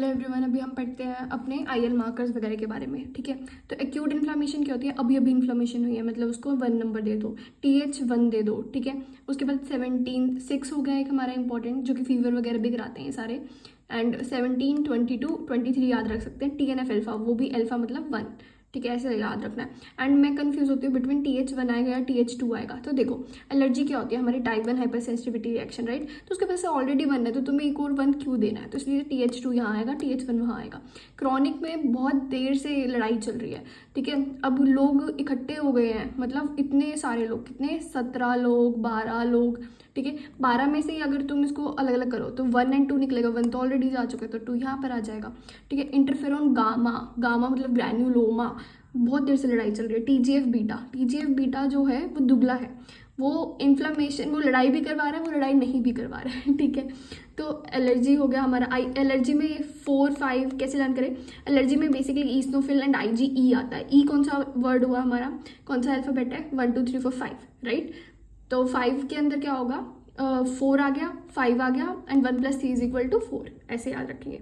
Hello everyone, अभी हम पढ़ते हैं अपने आईएल मार्कर्स वगैरह के बारे में। ठीक है, तो एक्यूट इन्फ्लामेशन क्या होती है? अभी अभी इन्फ्लामेशन हुई है, मतलब उसको 1 नंबर दे दो, TH1 दे दो। ठीक है, उसके बाद 17 6 हो गया एक हमारा इंपॉर्टेंट, जो कि फीवर वगैरह भी कराते हैं सारे। एंड 17 22 23 याद रख सकते हैं। TNF अल्फा, वो भी अल्फा मतलब 1। ठीक है, ऐसे याद रखना है। एंड मैं कंफ्यूज होती हूँ बिटवीन TH1 आएगा या TH2 आएगा। तो देखो, एलर्जी क्या होती है? हमारी type 1 hyper sensitivity reaction, right? तो उसके पास ऑलरेडी 1 है, तो तुम्हें एक और 1 क्यों देना है? तो इसलिए TH2 यहाँ आएगा, TH1 वहाँ आएगा। क्रॉनिक में बहुत देर से लड़ाई चल रही है। ठीक है, अब लोग इकट्ठे हो गए हैं, मतलब इतने सारे लोग, कितने 17 लोग, 12 लोग। ठीक है, 12 में से ही अगर तुम इसको अलग अलग करो तो 1 और 2 निकलेगा। 1 तो ऑलरेडी जा चुका है, तो 2 यहाँ पर आ जाएगा। ठीक है, इंटरफेरोन गामा, गामा मतलब ग्रैन्युलोमा, बहुत देर से लड़ाई चल रही है। TGF बीटा, TGF बीटा जो है वो दुबला है, वो इन्फ्लामेशन, वो लड़ाई भी करवा रहा है, वो लड़ाई नहीं भी करवा रहा है। ठीक है, तो एलर्जी हो गया हमारा। एलर्जी में 4 5 कैसे लर्न करें? एलर्जी में बेसिकली ईस्नोफिल एंड IgE आता है। ई कौन सा वर्ड हुआ हमारा, कौन सा अल्फाबेट है? 1 2 3 4 5, राइट? तो 5 के अंदर क्या होगा? 4 आ गया, 5 आ गया, एंड 1 + 3 = 4, ऐसे याद रखेंगे।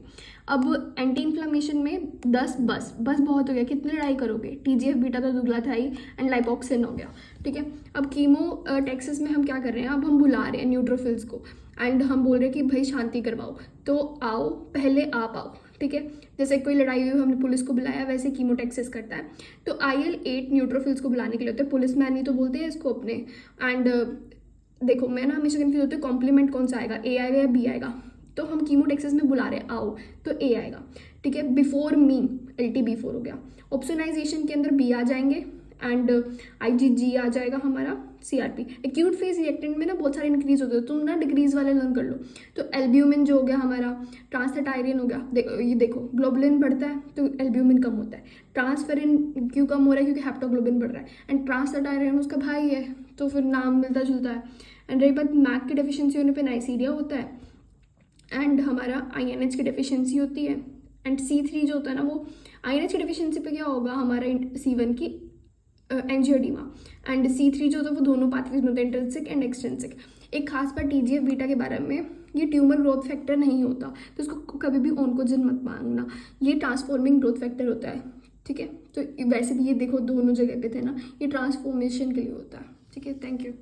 अब एंटी इन्फ्लामेशन में 10 बस बहुत हो गया, कितनी लड़ाई करोगे? TGF बीटा तो दुबला था ही, एंड लाइपोक्सिन हो गया। ठीक है, अब कीमो टैक्सिस में हम क्या कर रहे हैं? अब हम बुला रहे हैं न्यूट्रोफिल्स को, एंड हम बोल रहे हैं कि भाई शांति करवाओ, तो आओ, पहले आप आओ। ठीक है, जैसे कोई लड़ाई हुई, हमने पुलिस को बुलाया, वैसे कीमोटैक्सिस करता है। तो IL-8 न्यूट्रोफिल्स को बुलाने के लिए होते हैं, पुलिस मैन ही तो बोलते हैं इसको अपने। एंड देखो, मैं ना हमेशा कंफ्यूज होती हूँ, कॉम्प्लीमेंट कौन सा आएगा, A आएगा या B आएगा? तो हम कीमोटैक्सिस में बुला रहे हैं, आओ, तो A आएगा। ठीक है, बिफोर मी LTB4 हो गया। ऑप्सोनाइजेशन के अंदर B आ जाएंगे, एंड IgG आ जाएगा हमारा, CRP। एक्यूट फेज रिएक्टेंट में ना बहुत सारे इंक्रीज होते हैं, तुम ना डिग्रीज वाले लर्न कर लो। तो एल्ब्यूमिन जो हो गया हमारा, ट्रांसथायरिन हो गया। देखो, ये देखो, ग्लोबुलिन बढ़ता है तो एल्ब्यूमिन कम होता है। ट्रांसफेरिन क्यों कम हो रहा है? क्योंकि हेप्टोग्लोबिन बढ़ रहा है, एंड ट्रांसथायरिन उसका भाई है, तो फिर नाम मिलता जुलता है। एंड रही बात मैक की डेफिशिएंसी होने पे नाइसीरिया होता है, एंड हमारा INH की डेफिशिएंसी होती है। एंड C3 जो होता है ना, वो INH की डेफिशिएंसी पे क्या होगा हमारा? C1 की एंजियोडीमा। एंड C3 जो होता है वो दोनों पाथवेज में होता है, इंट्रिंसिक एंड एक्सट्रिंसिक। एक खास बात TGF बीटा के बारे में, ये ट्यूमर ग्रोथ फैक्टर नहीं होता, तो इसको कभी भी ऑन्कोजिन मत मांगना, ये ट्रांसफॉर्मिंग ग्रोथ फैक्टर होता है। ठीक है, तो वैसे भी ये देखो दोनों जगह पे थे ना, ये ट्रांसफॉर्मेशन के लिए होता है। ठीक है, थैंक यू।